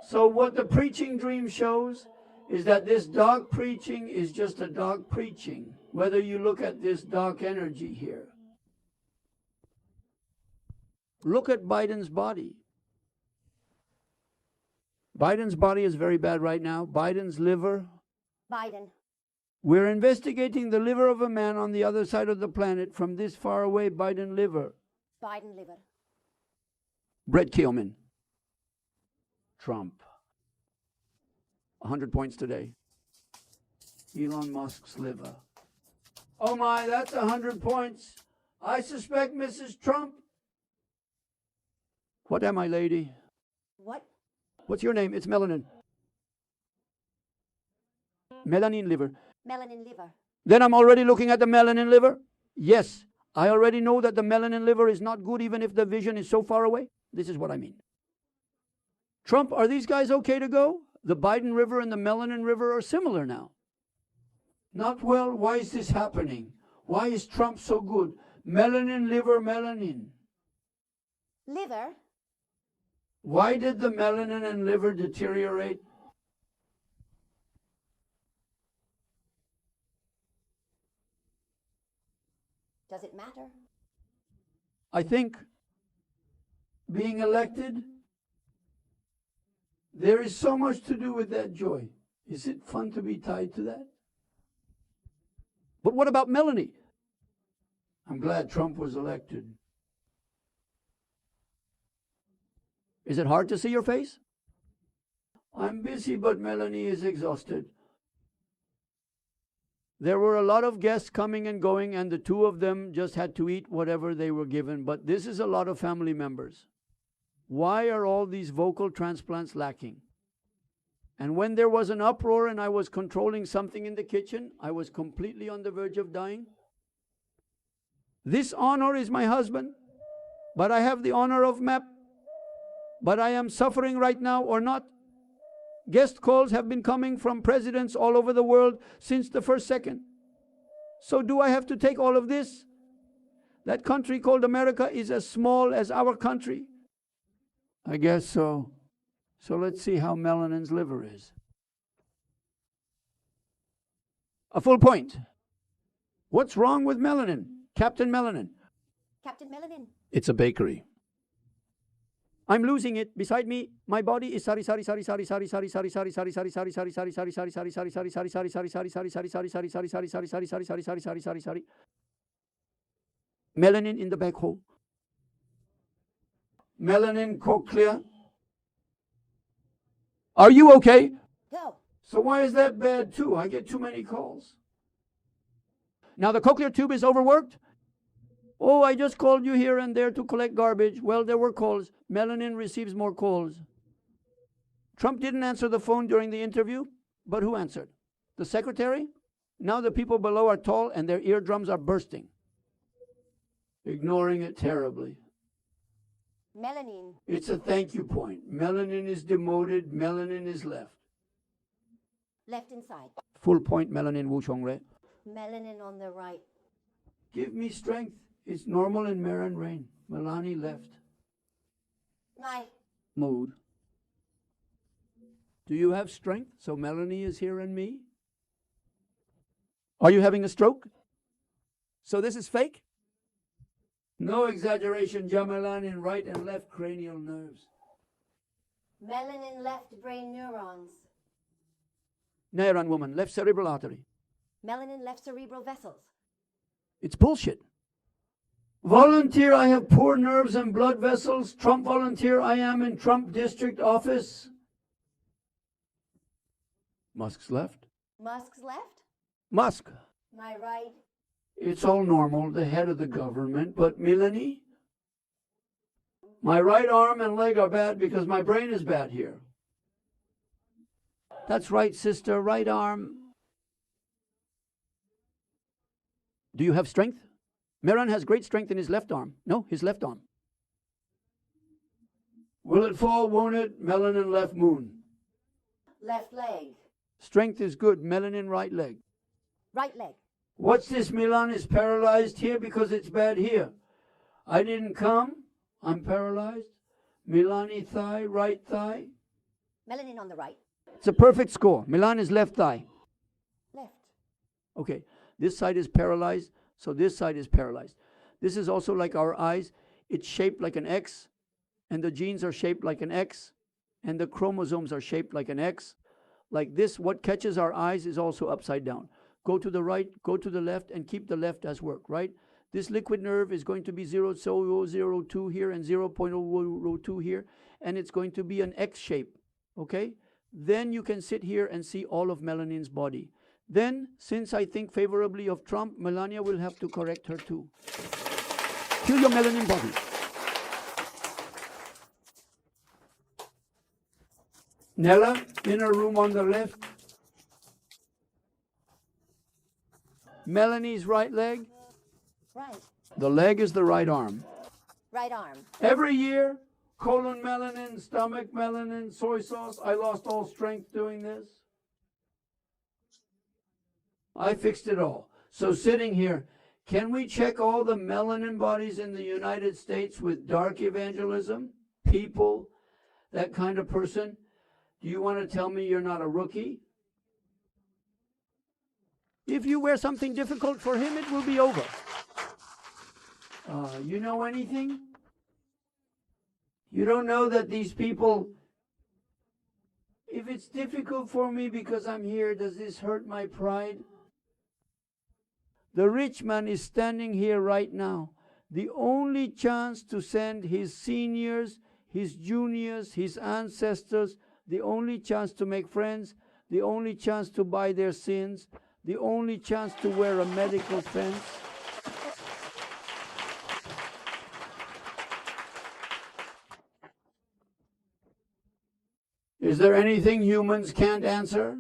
So what the preaching dream shows is that this dog preaching is just a dog preaching, whether you look at this dark energy here. Look at Biden's body. Biden's body is very bad right now. Biden's liver. Biden. We're investigating the liver of a man on the other side of the planet from this far away. Biden liver. Biden liver. Brett Keelman. Trump. 100 points today. Elon Musk's liver. Oh my, that's 100 points. I suspect Mrs. Trump. What am I, lady? What? What's your name? It's Melanin. Melanin liver. Melanin liver. Then I'm already looking at the melanin liver? Yes. I already know that the melanin liver is not good even if the vision is so far away. This is what I mean. Trump, are these guys okay to go? The Biden river and the melanin river are similar now. Not well. Why is this happening? Why is Trump so good? Melanin liver, melanin. Liver? Why did the melanin and liver deteriorate? Does it matter? I think being elected, there is so much to do with that joy. Is it fun to be tied to that? But what about Melanie? I'm glad Trump was elected. Is it hard to see your face? I'm busy, but Melanie is exhausted. There were a lot of guests coming and going, and the two of them just had to eat whatever they were given. But this is a lot of family members. Why are all these vocal transplants lacking? And when there was an uproar and I was controlling something in the kitchen, I was completely on the verge of dying. This honor is my husband, but I have the honor of MEP. But I am suffering right now or not. Guest calls have been coming from presidents all over the world since the first second. So do I have to take all of this? That country called America is as small as our country. I guess so. So let's see how melanin's liver is. A full point. What's wrong with melanin? Captain Melanin. Captain Melanin. It's a bakery. I'm losing it. Beside me, my body is sorry. Melanin in the back hole. Melanin cochlea. Are you okay? Go. So why is that bad too? I get too many calls. Now the cochlear tube is overworked. Oh, I just called you here and there to collect garbage. Well, there were calls. Melanin receives more calls. Trump didn't answer the phone during the interview, but who answered? The secretary? Now the people below are tall and their eardrums are bursting. Ignoring it terribly. Melanin. It's a thank you point. Melanin is demoted, melanin is left. Left inside. Full point melanin Wu Chong Re. Melanin on the right. Give me strength. It's normal in Marin Rain. Melanie left. My. Mood. Do you have strength? So Melanie is here and me? Are you having a stroke? So this is fake? No exaggeration. Jamelanin right and left cranial nerves. Melanin left brain neurons. Nairan woman, left cerebral artery. Melanin left cerebral vessels. It's bullshit. Volunteer, I have poor nerves and blood vessels. Trump volunteer, I am in Trump district office. Musk's left. Musk's left. Musk. My right. It's all normal, the head of the government. But Melanie? My right arm and leg are bad because my brain is bad here. That's right, sister. Right arm. Do you have strength? Meron has great strength in his left arm. No, his left arm. Will it fall, won't it? Melanin left moon. Left leg. Strength is good. Melanin right leg. Right leg. What's this? Milan is paralyzed here because it's bad here. I didn't come. I'm paralyzed. Milani thigh, right thigh. Melanin on the right. It's a perfect score. Milan is left thigh. Left. Okay, this side is paralyzed, so this side is paralyzed. This is also like our eyes. It's shaped like an X, and the genes are shaped like an X, and the chromosomes are shaped like an X. Like this, what catches our eyes is also upside down. Go to the right, go to the left, and keep the left as work, right? This liquid nerve is going to be 0.002 here and 0.002 here, and it's going to be an X shape, okay? Then you can sit here and see all of Melanin's body. Then, since I think favorably of Trump, Melania will have to correct her too. Feel your melanin body. Nella, inner room on the left. Melanie's right leg. Right. The leg is the right arm. Right arm. Every year, colon melanin, stomach melanin, soy sauce. I lost all strength doing this. I fixed it all. So sitting here, can we check all the melanin bodies in the United States with dark evangelism? People, that kind of person? Do you want to tell me you're not a rookie? If you wear something difficult for him, it will be over. You know anything? You don't know that these people, if it's difficult for me because I'm here, does this hurt my pride? The rich man is standing here right now. The only chance to send his seniors, his juniors, his ancestors, the only chance to make friends, the only chance to buy their sins, the only chance to wear a medical fence. Is there anything humans can't answer?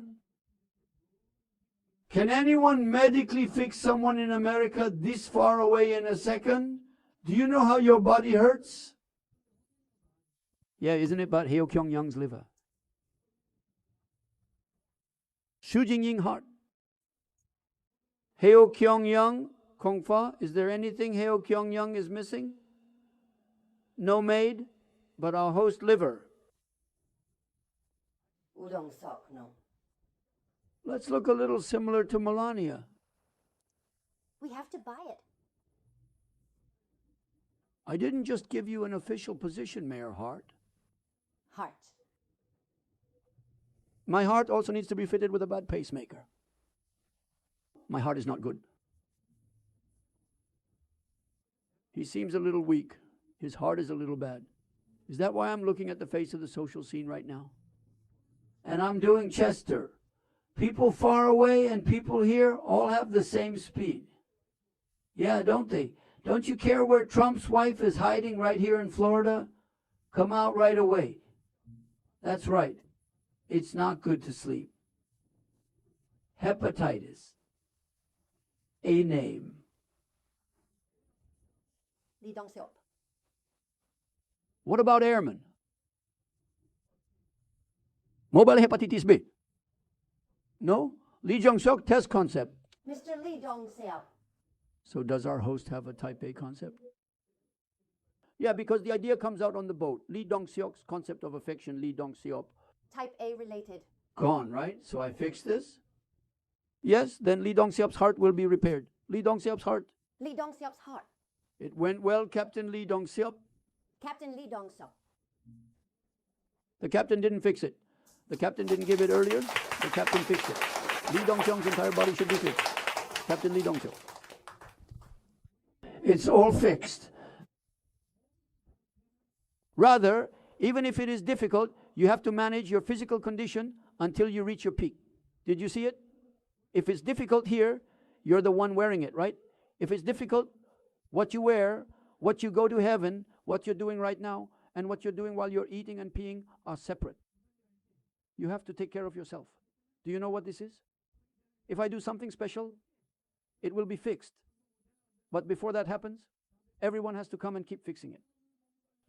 Can anyone medically fix someone in America this far away in a second? Do you know how your body hurts? Yeah, isn't it about Kyung-young's liver? Xu Jingying heart. Kyung-young, Kung Fa, is there anything Kyung-young is missing? No maid, but our host liver. Udong sok, no. Let's look a little similar to Melania. We have to buy it. I didn't just give you an official position, Mayor Hart. Heart. My heart also needs to be fitted with a bad pacemaker. My heart is not good. He seems a little weak. His heart is a little bad. Is that why I'm looking at the face of the social scene right now? And I'm doing Chester. People far away and people here all have the same speed. Yeah, don't they? Don't you care where Trump's wife is hiding right here in Florida? Come out right away. That's right. It's not good to sleep. Hepatitis. A name. Lee Dong Seop. What about airmen? Mobile hepatitis B. No? Lee Jong-seok test concept. Mr. Lee Dong Seop. So does our host have a type A concept? Yeah, because the idea comes out on the boat. Lee Dong-seok's concept of affection, Lee Dong-seop. Type A related. Gone, right? So I fix this? Yes, then Lee Dong-seop's heart will be repaired. Lee Dong-seop's heart. Lee Dong Seop's heart. It went well, Captain Lee Dong-seop. Captain Lee Dong Seop. The captain didn't fix it. The captain didn't give it earlier. The captain fixed it. Lee Dong-seok's entire body should be fixed. Captain Lee Dong-seok. It's all fixed. Rather, even if it is difficult, you have to manage your physical condition until you reach your peak. Did you see it? If it's difficult here, you're the one wearing it, right? If it's difficult, what you wear, what you go to heaven, what you're doing right now, and what you're doing while you're eating and peeing are separate. You have to take care of yourself. Do you know what this is? If I do something special, it will be fixed. But before that happens, everyone has to come and keep fixing it.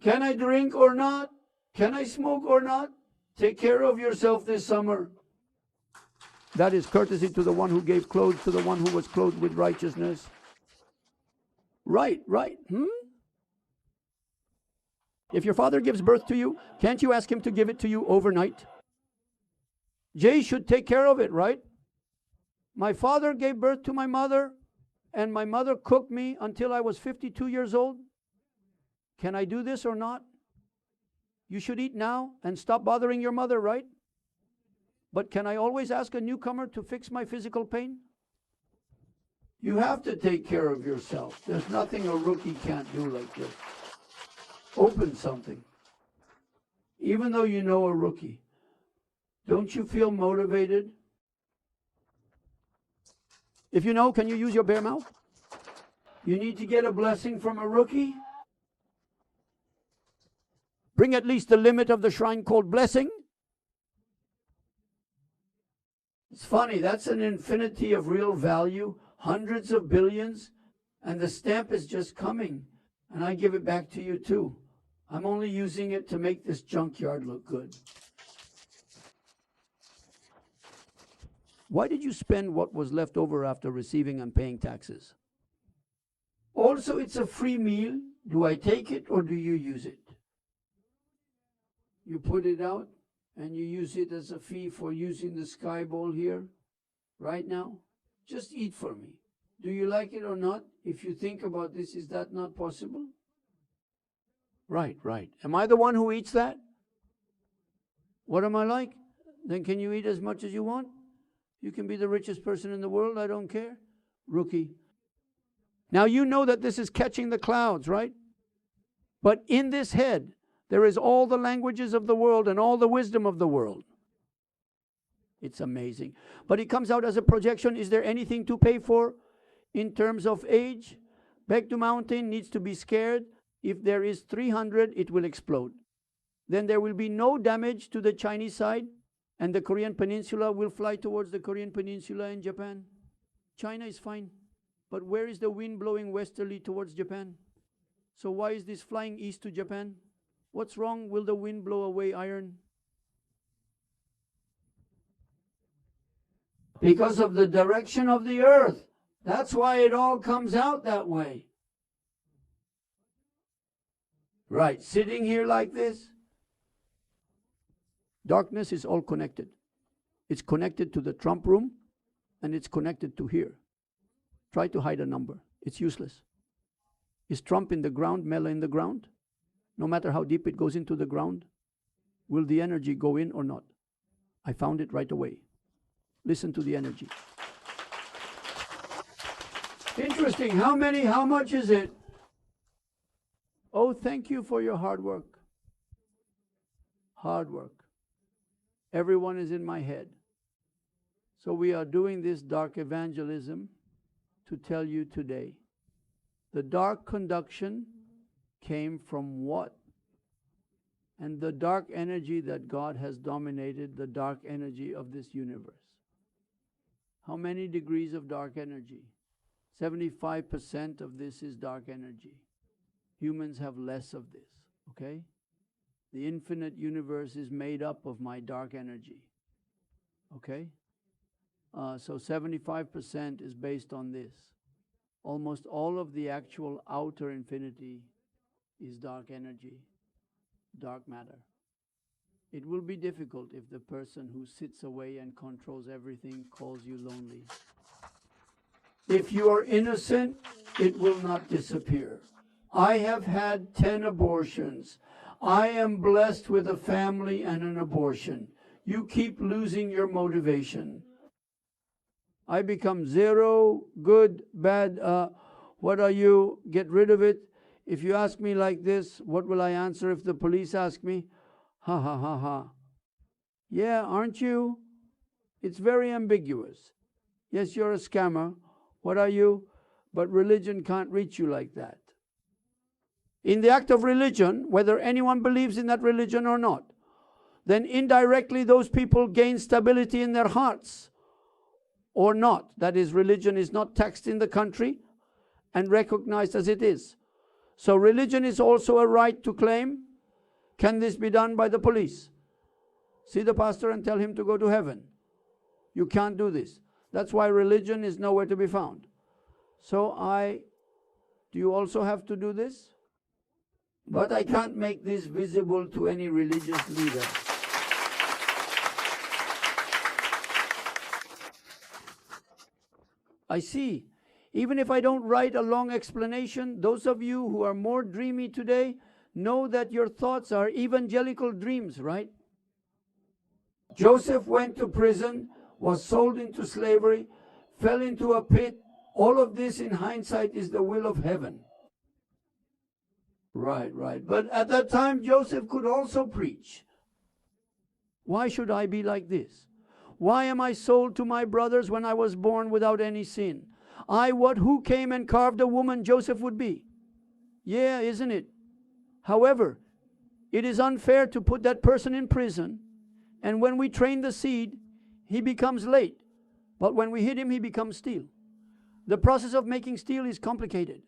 Can I drink or not? Can I smoke or not? Take care of yourself this summer. That is courtesy to the one who gave clothes to the one who was clothed with righteousness. Right. If your father gives birth to you, can't you ask him to give it to you overnight? Jay should take care of it, right? My father gave birth to my mother, and my mother cooked me until I was 52 years old. Can I do this or not? You should eat now and stop bothering your mother, right? But can I always ask a newcomer to fix my physical pain? You have to take care of yourself. There's nothing a rookie can't do like this. Open something. Even though you know a rookie, don't you feel motivated? If you know, can you use your bare mouth? You need to get a blessing from a rookie? Bring at least the limit of the shrine called blessing. It's funny, that's an infinity of real value, hundreds of billions, and the stamp is just coming, and I give it back to you too. I'm only using it to make this junkyard look good. Why did you spend what was left over after receiving and paying taxes? Also, it's a free meal. Do I take it or do you use it? You put it out and you use it as a fee for using the sky bowl here right now. Just eat for me. Do you like it or not? If you think about this, is that not possible? Right. Am I the one who eats that? What am I like? Then can you eat as much as you want? You can be the richest person in the world, I don't care. Rookie. Now you know that this is catching the clouds, right? But in this head, there is all the languages of the world and all the wisdom of the world. It's amazing. But it comes out as a projection. Is there anything to pay for in terms of age? Baekdu Mountain needs to be scared. If there is 300, it will explode. Then there will be no damage to the Chinese side, and the Korean Peninsula will fly towards the Korean Peninsula and Japan. China is fine. But where is the wind blowing westerly towards Japan? So why is this flying east to Japan? What's wrong? Will the wind blow away iron? Because of the direction of the earth. That's why it all comes out that way. Right, sitting here like this. Darkness is all connected. It's connected to the Trump room and it's connected to here. Try to hide a number. It's useless. Is Trump in the ground, Mela in the ground? No matter how deep it goes into the ground, will the energy go in or not? I found it right away. Listen to the energy. Interesting. How much is it? Oh, thank you for your hard work. Hard work. Everyone is in my head. So we are doing this dark evangelism to tell you today. The dark conduction came from what? And the dark energy that God has dominated, the dark energy of this universe. How many degrees of dark energy? 75% of this is dark energy. Humans have less of this, okay? The infinite universe is made up of my dark energy, okay? So 75% is based on this. Almost all of the actual outer infinity is dark energy, dark matter. It will be difficult if the person who sits away and controls everything calls you lonely. If you are innocent, it will not disappear. I have had 10 abortions. I am blessed with a family and an abortion. You keep losing your motivation. I become zero, good, bad, what are you? Get rid of it. If you ask me like this, what will I answer if the police ask me? Ha ha ha ha. Yeah, aren't you? It's very ambiguous. Yes, you're a scammer. What are you? But religion can't reach you like that. In the act of religion, whether anyone believes in that religion or not, then indirectly those people gain stability in their hearts or not. That is, religion is not taxed in the country and recognized as it is. So religion is also a right to claim. Can this be done by the police? See the pastor and tell him to go to heaven. You can't do this. That's why religion is nowhere to be found. So do you also have to do this? But I can't make this visible to any religious leader. I see. Even if I don't write a long explanation, those of you who are more dreamy today know that your thoughts are evangelical dreams, right? Joseph went to prison, was sold into slavery, fell into a pit. All of this in hindsight is the will of heaven. Right. But at that time, Joseph could also preach. Why should I be like this? Why am I sold to my brothers when I was born without any sin? Who came and carved a woman Joseph would be? Yeah, isn't it? However, it is unfair to put that person in prison, and when we train the seed, he becomes late. But when we hit him, he becomes steel. The process of making steel is complicated.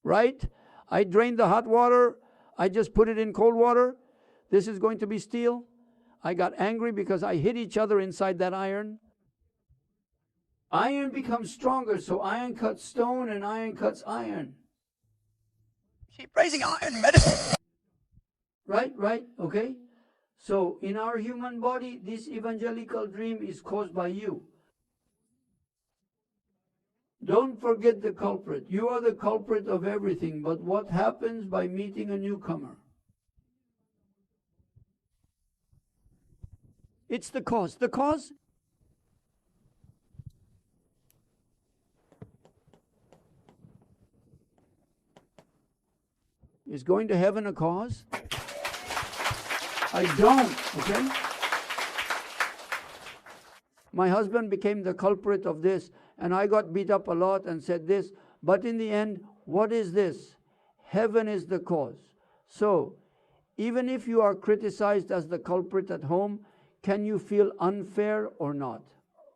Right? I drained the hot water. I just put it in cold water. This is going to be steel. I got angry because I hit each other inside that iron. Iron becomes stronger, so iron cuts stone and iron cuts iron. Keep raising iron medicine. Right, okay. So in our human body, this evangelical dream is caused by you. Don't forget the culprit. You are the culprit of everything, but what happens by meeting a newcomer? It's the cause. The cause? Is going to heaven a cause? I don't, okay? My husband became the culprit of this, and I got beat up a lot and said this, but in the end, what is this? Heaven is the cause. So, even if you are criticized as the culprit at home, can you feel unfair or not?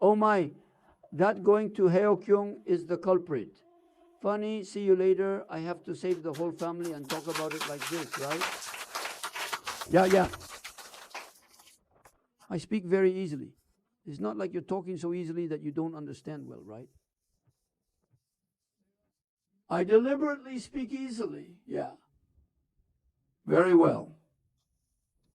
Oh my, that going to Kyung-young is the culprit. Funny, see you later. I have to save the whole family and talk about it like this, right? Yeah. I speak very easily. It's not like you're talking so easily that you don't understand well, right? I deliberately speak easily, yeah. Very well.